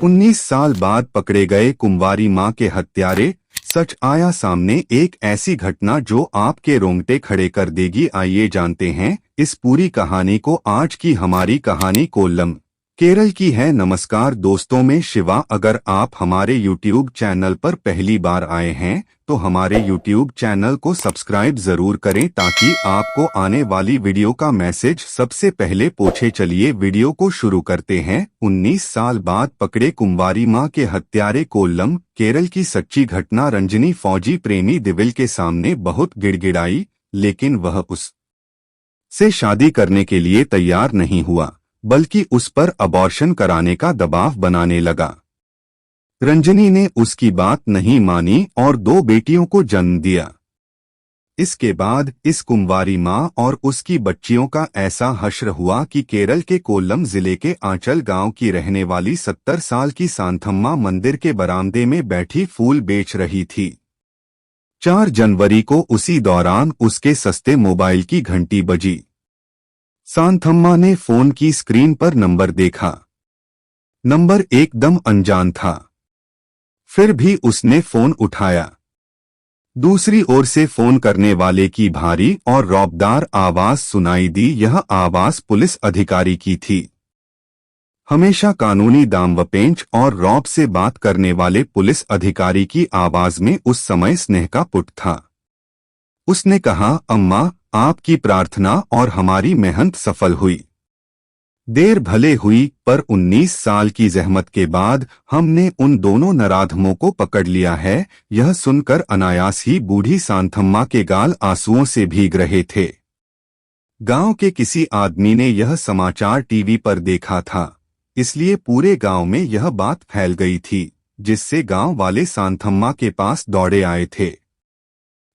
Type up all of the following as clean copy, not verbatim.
19 साल बाद पकड़े गए कुंवारी मां के हत्यारे, सच आया सामने। एक ऐसी घटना जो आपके रोंगटे खड़े कर देगी। आइए जानते हैं इस पूरी कहानी को। आज की हमारी कहानी कोल्लम, केरल की है। नमस्कार दोस्तों, मैं शिवा। अगर आप हमारे YouTube चैनल पर पहली बार आए हैं तो हमारे YouTube चैनल को सब्सक्राइब जरूर करें ताकि आपको आने वाली वीडियो का मैसेज सबसे पहले पहुंचे। चलिए वीडियो को शुरू करते हैं। 19 साल बाद पकड़े कुंवारी मां के हत्यारे। कोल्लम, केरल की सच्ची घटना। रंजनी फौजी प्रेमी दिविल के सामने बहुत गिड़गिड़ाई, लेकिन वह उस से शादी करने के लिए तैयार नहीं हुआ, बल्कि उस पर अबॉर्शन कराने का दबाव बनाने लगा। रंजनी ने उसकी बात नहीं मानी और 2 बेटियों को जन्म दिया। इसके बाद इस कुंवारी मां और उसकी बच्चियों का ऐसा हश्र हुआ कि केरल के कोल्लम जिले के आंचल गांव की रहने वाली 70 साल की सांथम्मा मंदिर के बरामदे में बैठी फूल बेच रही थी। 4 जनवरी को उसी दौरान उसके सस्ते मोबाइल की घंटी बजी। सांथम्मा ने फोन की स्क्रीन पर नंबर देखा। नंबर एकदम अनजान था, फिर भी उसने फोन उठाया। दूसरी ओर से फोन करने वाले की भारी और रौबदार आवाज सुनाई दी। यह आवाज पुलिस अधिकारी की थी। हमेशा कानूनी दामवपेंच और रौब से बात करने वाले पुलिस अधिकारी की आवाज में उस समय स्नेह का पुट था। उसने कहा, अम्मा, आपकी प्रार्थना और हमारी मेहनत सफल हुई। देर भले हुई, पर 19 साल की जहमत के बाद हमने उन दोनों नराधमों को पकड़ लिया है। यह सुनकर अनायास ही बूढ़ी सांथम्मा के गाल आंसुओं से भीग रहे थे। गांव के किसी आदमी ने यह समाचार टीवी पर देखा था, इसलिए पूरे गांव में यह बात फैल गई थी, जिससे गांव वाले सांथम्मा के पास दौड़े आए थे।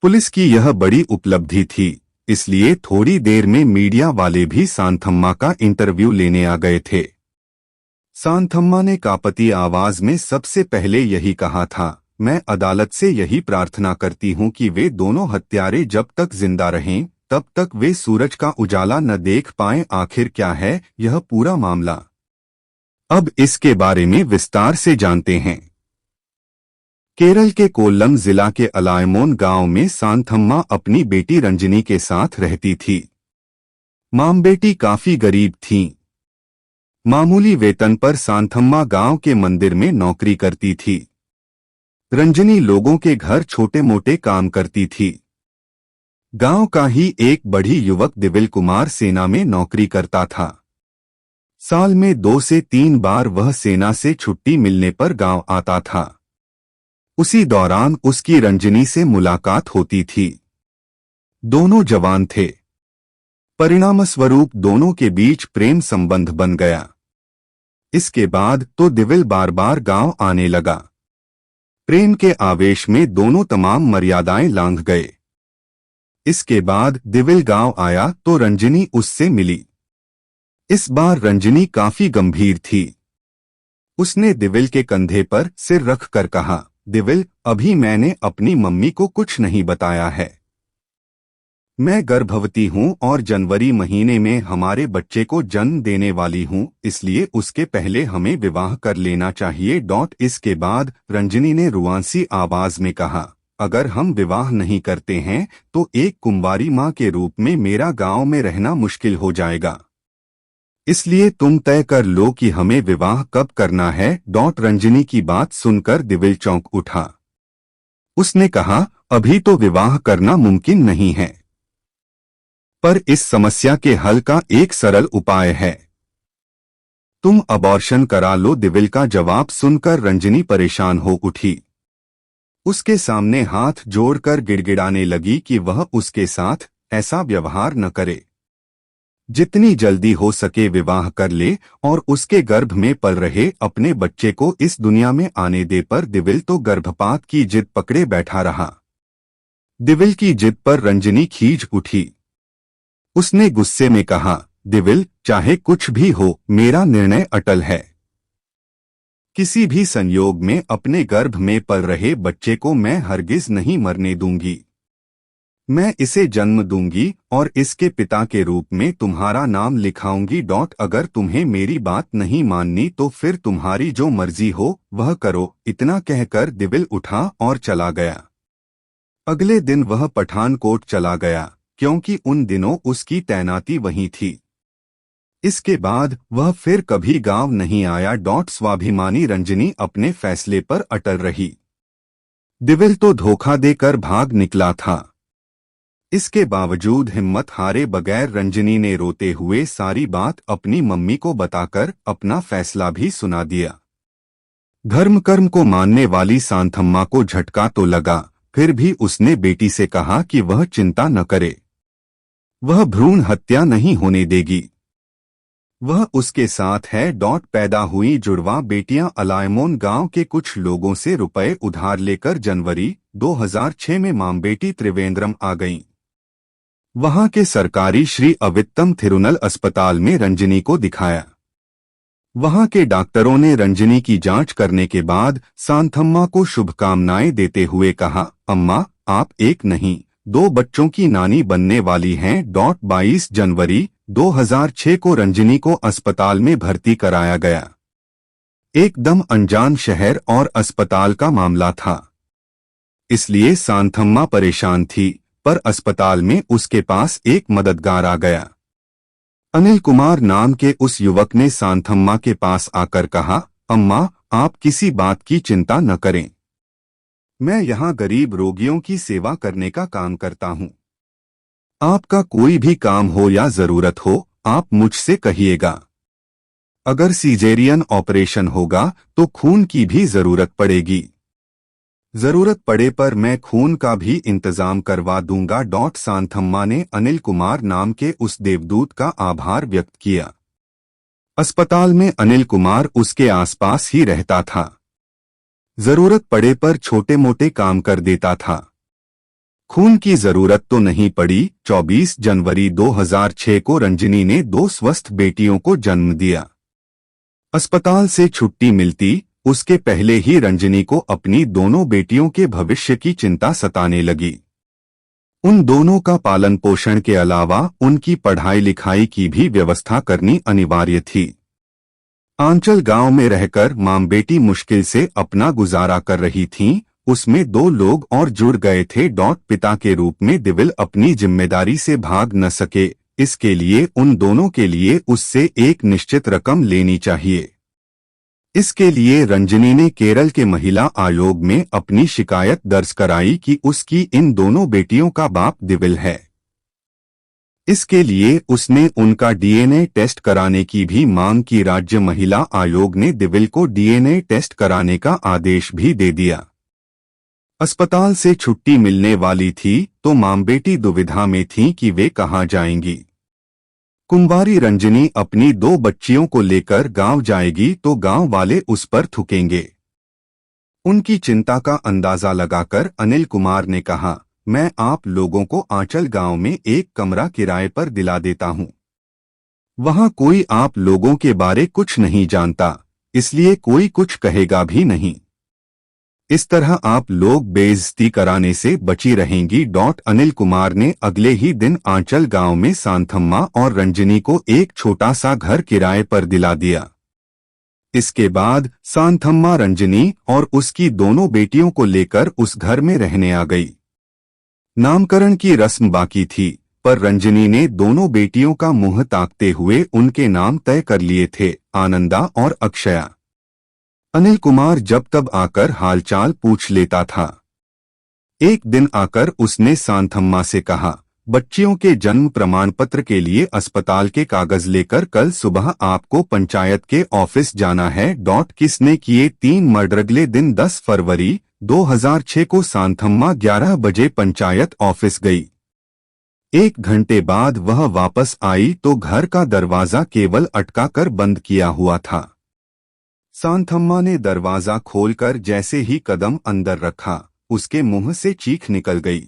पुलिस की यह बड़ी उपलब्धि थी, इसलिए थोड़ी देर में मीडिया वाले भी सांथम्मा का इंटरव्यू लेने आ गए थे। सांथम्मा ने कांपती आवाज में सबसे पहले यही कहा था, मैं अदालत से यही प्रार्थना करती हूं कि वे दोनों हत्यारे जब तक जिंदा रहें तब तक वे सूरज का उजाला न देख पाएं। आखिर क्या है यह पूरा मामला, अब इसके बारे में विस्तार से जानते हैं। केरल के कोल्लम जिला के अलायमोन गांव में सांथम्मा अपनी बेटी रंजनी के साथ रहती थी। मां-बेटी काफी गरीब थीं। मामूली वेतन पर सांथम्मा गांव के मंदिर में नौकरी करती थी। रंजनी लोगों के घर छोटे मोटे काम करती थी। गांव का ही एक बढ़ी युवक दिविल कुमार सेना में नौकरी करता था। साल में 2 से 3 बार वह सेना से छुट्टी मिलने पर गांव आता था। उसी दौरान उसकी रंजनी से मुलाकात होती थी। दोनों जवान थे। परिणामस्वरूप दोनों के बीच प्रेम संबंध बन गया। इसके बाद तो दिविल बार बार गांव आने लगा। प्रेम के आवेश में दोनों तमाम मर्यादाएं लांघ गए। इसके बाद दिविल गांव आया तो रंजनी उससे मिली। इस बार रंजनी काफी गंभीर थी। उसने दिविल के कंधे पर सिर रख कर कहा, दिविल, अभी मैंने अपनी मम्मी को कुछ नहीं बताया है। मैं गर्भवती हूं और जनवरी महीने में हमारे बच्चे को जन्म देने वाली हूं, इसलिए उसके पहले हमें विवाह कर लेना चाहिए। इसके बाद रंजनी ने रुआंसी आवाज में कहा, अगर हम विवाह नहीं करते हैं तो एक कुंवारी मां के रूप में मेरा गांव में रहना मुश्किल हो जाएगा। इसलिए तुम तय कर लो कि हमें विवाह कब करना है। रंजनी की बात सुनकर दिविल चौंक उठा। उसने कहा, अभी तो विवाह करना मुमकिन नहीं है, पर इस समस्या के हल का एक सरल उपाय है। तुम अबॉर्शन करा लो। दिविल का जवाब सुनकर रंजनी परेशान हो उठी। उसके सामने हाथ जोड़कर गिड़गिड़ाने लगी कि वह उसके साथ ऐसा व्यवहार न करे। जितनी जल्दी हो सके विवाह कर ले और उसके गर्भ में पल रहे अपने बच्चे को इस दुनिया में आने दे। पर दिविल तो गर्भपात की जिद पकड़े बैठा रहा। दिविल की जिद पर रंजनी खींच उठी। उसने गुस्से में कहा, दिविल, चाहे कुछ भी हो, मेरा निर्णय अटल है। किसी भी संयोग में अपने गर्भ में पल रहे बच्चे को मैं हरगिज नहीं मरने दूंगी। मैं इसे जन्म दूंगी और इसके पिता के रूप में तुम्हारा नाम लिखाऊंगी। अगर तुम्हें मेरी बात नहीं माननी तो फिर तुम्हारी जो मर्जी हो वह करो। इतना कहकर दिविल उठा और चला गया। अगले दिन वह पठानकोट चला गया, क्योंकि उन दिनों उसकी तैनाती वहीं थी। इसके बाद वह फिर कभी गांव नहीं आया। स्वाभिमानी रंजनी अपने फैसले पर अटल रही। दिविल तो धोखा देकर भाग निकला था। इसके बावजूद हिम्मत हारे बगैर रंजनी ने रोते हुए सारी बात अपनी मम्मी को बताकर अपना फैसला भी सुना दिया। धर्म कर्म को मानने वाली सांथम्मा को झटका तो लगा, फिर भी उसने बेटी से कहा कि वह चिंता न करे, वह भ्रूण हत्या नहीं होने देगी। वह उसके साथ है। पैदा हुई जुड़वा बेटियां अलायमोन गांव के कुछ लोगों से रुपए उधार लेकर जनवरी 2006 में मामबेटी त्रिवेंद्रम आ गईं। वहां के सरकारी श्री अवित्तम थिरुनल अस्पताल में रंजनी को दिखाया। वहां के डॉक्टरों ने रंजनी की जांच करने के बाद सांथम्मा को शुभकामनाएं देते हुए कहा, अम्मा आप एक नहीं 2 बच्चों की नानी बनने वाली हैं। 22 जनवरी 2006 को रंजनी को अस्पताल में भर्ती कराया गया। एकदम अनजान शहर और अस्पताल का मामला था, इसलिए सांथम्मा परेशान थी, पर अस्पताल में उसके पास एक मददगार आ गया। अनिल कुमार नाम के उस युवक ने सांथम्मा के पास आकर कहा, अम्मा आप किसी बात की चिंता न करें, मैं यहाँ गरीब रोगियों की सेवा करने का काम करता हूँ। आपका कोई भी काम हो या जरूरत हो आप मुझसे कहिएगा। अगर सीजेरियन ऑपरेशन होगा तो खून की भी जरूरत पड़ेगी, जरूरत पड़े पर मैं खून का भी इंतजाम करवा दूंगा। सांथम्मा ने अनिल कुमार नाम के उस देवदूत का आभार व्यक्त किया। अस्पताल में अनिल कुमार उसके आसपास ही रहता था, जरूरत पड़े पर छोटे मोटे काम कर देता था। खून की जरूरत तो नहीं पड़ी। 24 जनवरी 2006 को रंजनी ने 2 स्वस्थ बेटियों को जन्म दिया। अस्पताल से छुट्टी मिलती उसके पहले ही रंजनी को अपनी दोनों बेटियों के भविष्य की चिंता सताने लगी। उन दोनों का पालन पोषण के अलावा उनकी पढ़ाई लिखाई की भी व्यवस्था करनी अनिवार्य थी। आंचल गांव में रहकर मामबेटी मुश्किल से अपना गुजारा कर रही थीं। उसमें 2 लोग और जुड़ गए थे। पिता के रूप में दिविल अपनी जिम्मेदारी से भाग न सके, इसके लिए उन दोनों के लिए उससे एक निश्चित रकम लेनी चाहिए। इसके लिए रंजनी ने केरल के महिला आयोग में अपनी शिकायत दर्ज कराई कि उसकी इन दोनों बेटियों का बाप दिविल है। इसके लिए उसने उनका डीएनए टेस्ट कराने की भी मांग की। राज्य महिला आयोग ने दिविल को डीएनए टेस्ट कराने का आदेश भी दे दिया। अस्पताल से छुट्टी मिलने वाली थी तो मामबेटी दुविधा में थी कि वे कहाँ जाएंगी। कुंवारी रंजनी अपनी 2 बच्चियों को लेकर गांव जाएगी तो गांव वाले उस पर थूकेंगे। उनकी चिंता का अंदाजा लगाकर अनिल कुमार ने कहा, मैं आप लोगों को आंचल गांव में एक कमरा किराए पर दिला देता हूं। वहां कोई आप लोगों के बारे कुछ नहीं जानता, इसलिए कोई कुछ कहेगा भी नहीं। इस तरह आप लोग बेइज्जती कराने से बची रहेंगी। अनिल कुमार ने अगले ही दिन आंचल गांव में सांथम्मा और रंजनी को एक छोटा सा घर किराए पर दिला दिया। इसके बाद सांथम्मा रंजनी और उसकी दोनों बेटियों को लेकर उस घर में रहने आ गई। नामकरण की रस्म बाकी थी, पर रंजनी ने दोनों बेटियों का मुंह ताकते हुए उनके नाम तय कर लिए थे, आनंदा और अक्षया। अनिल कुमार जब तब आकर हालचाल पूछ लेता था। एक दिन आकर उसने सांथम्मा से कहा, बच्चियों के जन्म प्रमाण पत्र के लिए अस्पताल के कागज लेकर कल सुबह आपको पंचायत के ऑफिस जाना है। किसने किए 3 मर्डर। अगले दिन 10 फरवरी 2006 को सांथम्मा 11 बजे पंचायत ऑफिस गई। 1 घंटे बाद वह वापस आई तो घर का दरवाजा केवल अटका कर बंद किया हुआ था। सांथम्मा ने दरवाजा खोलकर जैसे ही कदम अंदर रखा, उसके मुंह से चीख निकल गई।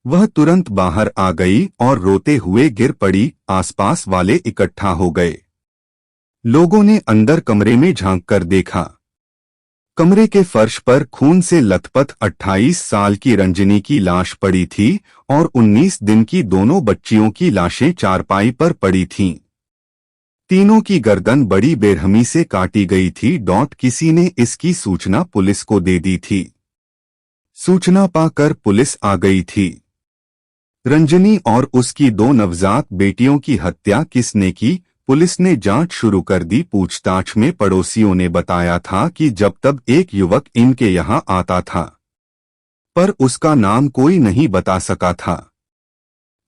वह तुरंत बाहर आ गई और रोते हुए गिर पड़ी। आसपास वाले इकट्ठा हो गए। लोगों ने अंदर कमरे में झांक कर देखा। कमरे के फर्श पर खून से लथपथ 28 साल की रंजनी की लाश पड़ी थी और 19 दिन की दोनों बच्चियों की लाशें चारपाई पर पड़ी थीं। तीनों की गर्दन बड़ी बेरहमी से काटी गई थी। किसी ने इसकी सूचना पुलिस को दे दी थी। सूचना पाकर पुलिस आ गई थी। रंजनी और उसकी दो नवजात बेटियों की हत्या किसने की, पुलिस ने जांच शुरू कर दी। पूछताछ में पड़ोसियों ने बताया था कि जब तब एक युवक इनके यहां आता था, पर उसका नाम कोई नहीं बता सका था।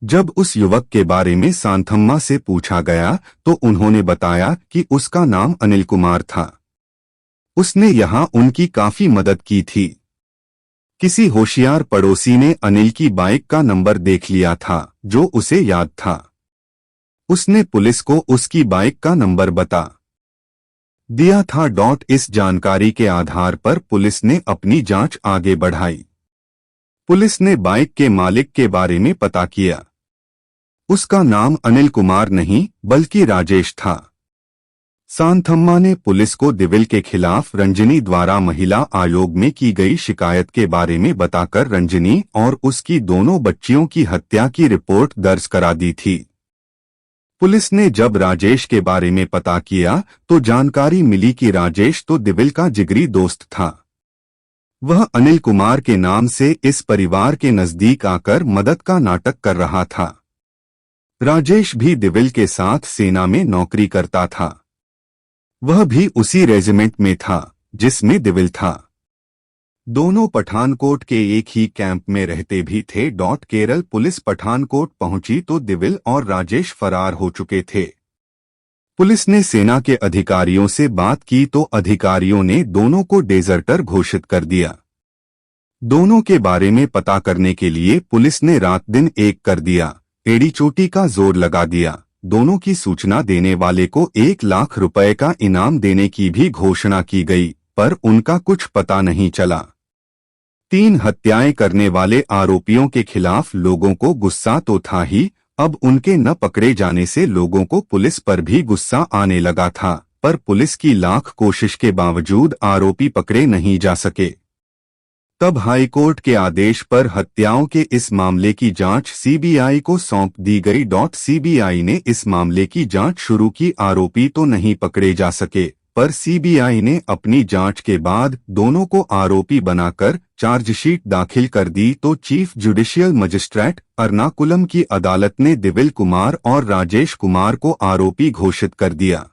जब उस युवक के बारे में सांथम्मा से पूछा गया तो उन्होंने बताया कि उसका नाम अनिल कुमार था। उसने यहां उनकी काफी मदद की थी। किसी होशियार पड़ोसी ने अनिल की बाइक का नंबर देख लिया था जो उसे याद था। उसने पुलिस को उसकी बाइक का नंबर बता दिया था। इस जानकारी के आधार पर पुलिस ने अपनी जांच आगे बढ़ाई। पुलिस ने बाइक के मालिक के बारे में पता किया। उसका नाम अनिल कुमार नहीं बल्कि राजेश था। सांथम्मा ने पुलिस को दिविल के खिलाफ रंजनी द्वारा महिला आयोग में की गई शिकायत के बारे में बताकर रंजनी और उसकी दोनों बच्चियों की हत्या की रिपोर्ट दर्ज करा दी थी। पुलिस ने जब राजेश के बारे में पता किया तो जानकारी मिली कि राजेश तो दिविल का जिगरी दोस्त था। वह अनिल कुमार के नाम से इस परिवार के नजदीक आकर मदद का नाटक कर रहा था। राजेश भी दिविल के साथ सेना में नौकरी करता था। वह भी उसी रेजिमेंट में था जिसमें दिविल था। दोनों पठानकोट के एक ही कैंप में रहते भी थे। केरल पुलिस पठानकोट पहुंची तो दिविल और राजेश फरार हो चुके थे। पुलिस ने सेना के अधिकारियों से बात की तो अधिकारियों ने दोनों को डेजर्टर घोषित कर दिया। दोनों के बारे में पता करने के लिए पुलिस ने रात दिन एक कर दिया। एड़ी चोटी का जोर लगा दिया। दोनों की सूचना देने वाले को 1 लाख रुपए का इनाम देने की भी घोषणा की गई, पर उनका कुछ पता नहीं चला। 3 हत्याएं करने वाले आरोपियों के खिलाफ लोगों को गुस्सा तो था ही, अब उनके न पकड़े जाने से लोगों को पुलिस पर भी गुस्सा आने लगा था। पर पुलिस की लाख कोशिश के बावजूद आरोपी पकड़े नहीं जा सके। तब हाईकोर्ट के आदेश पर हत्याओं के इस मामले की जांच सीबीआई को सौंप दी गई। सीबीआई ने इस मामले की जांच शुरू की। आरोपी तो नहीं पकड़े जा सके, पर सीबीआई ने अपनी जांच के बाद दोनों को आरोपी बनाकर चार्जशीट दाखिल कर दी तो चीफ जुडिशियल मजिस्ट्रेट एर्नाकुलम की अदालत ने दिविल कुमार और राजेश कुमार को आरोपी घोषित कर दिया।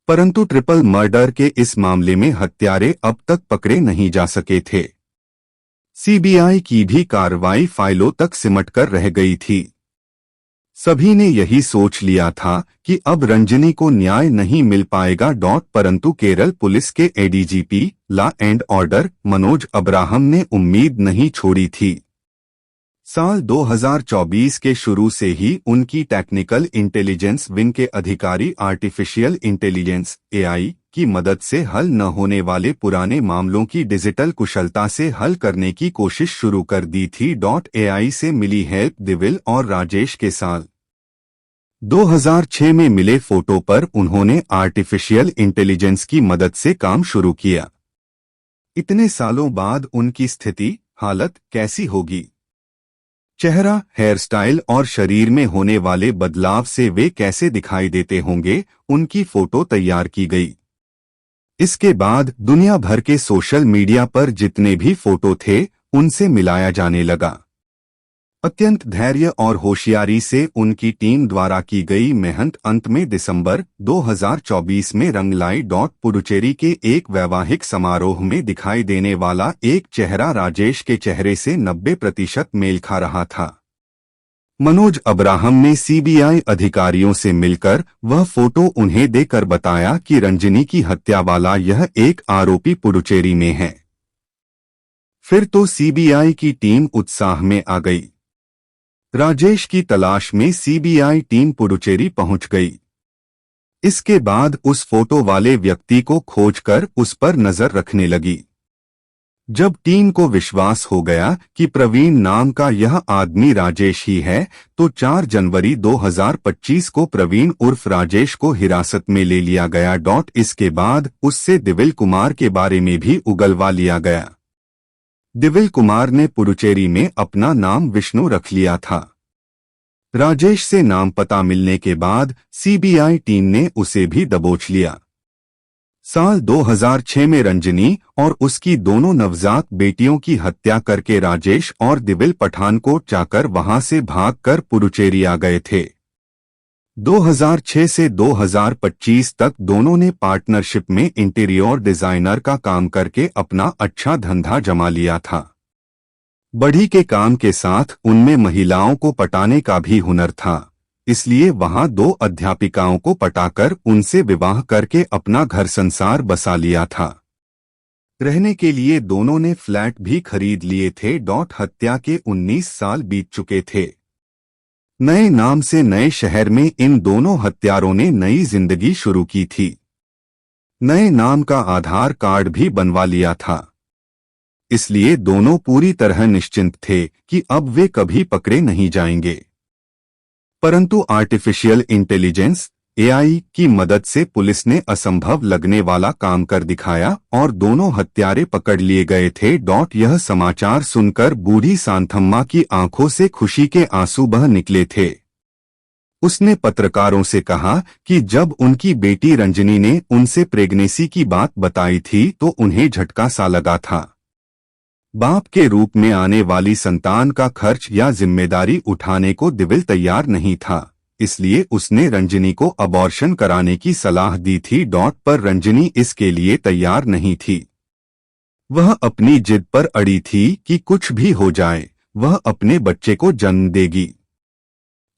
परंतु ट्रिपल मर्डर के इस मामले में हत्यारे अब तक पकड़े नहीं जा सके थे। सीबीआई की भी कार्रवाई फाइलों तक सिमटकर रह गई थी। सभी ने यही सोच लिया था कि अब रंजनी को न्याय नहीं मिल पाएगा। परंतु केरल पुलिस के ADGP law and order Manoj Abraham ने उम्मीद नहीं छोड़ी थी। साल 2024 के शुरू से ही उनकी टेक्निकल इंटेलिजेंस विंग के अधिकारी आर्टिफिशियल इंटेलिजेंस एआई की मदद से हल न होने वाले पुराने मामलों की डिजिटल कुशलता से हल करने की कोशिश शुरू कर दी थी। एआई से मिली हेल्प दिविल और राजेश के साल 2006 में मिले फोटो पर उन्होंने आर्टिफिशियल इंटेलिजेंस की मदद से काम शुरू किया। इतने सालों बाद उनकी स्थिति हालत कैसी होगी? चेहरा, हेयर स्टाइल और शरीर में होने वाले बदलाव से वे कैसे दिखाई देते होंगे, उनकी फोटो तैयार की गई। इसके बाद दुनिया भर के सोशल मीडिया पर जितने भी फोटो थे उनसे मिलाया जाने लगा। अत्यंत धैर्य और होशियारी से उनकी टीम द्वारा की गई मेहनत अंत में दिसंबर 2024 में रंग लाई। पुडुचेरी के एक वैवाहिक समारोह में दिखाई देने वाला एक चेहरा राजेश के चेहरे से 90% मेल खा रहा था। मनोज अब्राहम ने सीबीआई अधिकारियों से मिलकर वह फोटो उन्हें देकर बताया कि रंजनी की हत्या वाला यह एक आरोपी पुडुचेरी में है। फिर तो सीबीआई की टीम उत्साह में आ गई। राजेश की तलाश में सीबीआई टीम पुडुचेरी पहुंच गई। इसके बाद उस फोटो वाले व्यक्ति को खोजकर उस पर नजर रखने लगी। जब टीम को विश्वास हो गया कि प्रवीण नाम का यह आदमी राजेश ही है, तो 4 जनवरी 2025 को प्रवीण उर्फ राजेश को हिरासत में ले लिया गया। इसके बाद उससे दिविल कुमार के बारे में भी उगलवा लिया गया। दिविल कुमार ने पुडुचेरी में अपना नाम विष्णु रख लिया था। राजेश से नाम पता मिलने के बाद सीबीआई टीम ने उसे भी दबोच लिया। साल 2006 में रंजनी और उसकी दोनों नवजात बेटियों की हत्या करके राजेश और दिविल पठानकोट जाकर वहां से भागकर पुडुचेरी आ गए थे। 2006 से 2025 तक दोनों ने पार्टनरशिप में इंटीरियर डिजाइनर का काम करके अपना अच्छा धंधा जमा लिया था। बढ़ी के काम के साथ उनमें महिलाओं को पटाने का भी हुनर था, इसलिए वहां 2 अध्यापिकाओं को पटाकर उनसे विवाह करके अपना घर संसार बसा लिया था। रहने के लिए दोनों ने फ्लैट भी खरीद लिए थे। हत्या के 19 साल बीत चुके थे। नए नाम से नए शहर में इन दोनों हत्यारों ने नई जिंदगी शुरू की थी। नए नाम का आधार कार्ड भी बनवा लिया था, इसलिए दोनों पूरी तरह निश्चिंत थे कि अब वे कभी पकड़े नहीं जाएंगे। परंतु आर्टिफिशियल इंटेलिजेंस एआई की मदद से पुलिस ने असंभव लगने वाला काम कर दिखाया और दोनों हत्यारे पकड़ लिए गए थे। यह समाचार सुनकर बूढ़ी सांथम्मा की आंखों से खुशी के आंसू बह निकले थे। उसने पत्रकारों से कहा कि जब उनकी बेटी रंजनी ने उनसे प्रेगनेंसी की बात बताई थी तो उन्हें झटका सा लगा था। बाप के रूप में आने वाली संतान का खर्च या जिम्मेदारी उठाने को दिविल तैयार नहीं था, इसलिए उसने रंजनी को अबॉर्शन कराने की सलाह दी थी। पर रंजनी इसके लिए तैयार नहीं थी। वह अपनी जिद पर अड़ी थी कि कुछ भी हो जाए वह अपने बच्चे को जन्म देगी।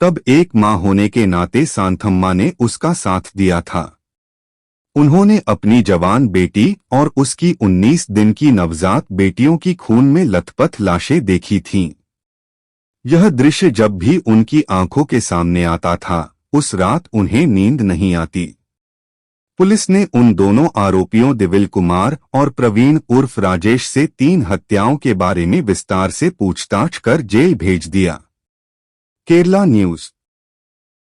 तब एक मां होने के नाते सांथम्मा ने उसका साथ दिया था। उन्होंने अपनी जवान बेटी और उसकी 19 दिन की नवजात बेटियों की खून में लथपथ लाशें देखी थीं। यह दृश्य जब भी उनकी आंखों के सामने आता था, उस रात उन्हें नींद नहीं आती। पुलिस ने उन दोनों आरोपियों दिविल कुमार और प्रवीण उर्फ राजेश से 3 हत्याओं के बारे में विस्तार से पूछताछ कर जेल भेज दिया। केरला न्यूज।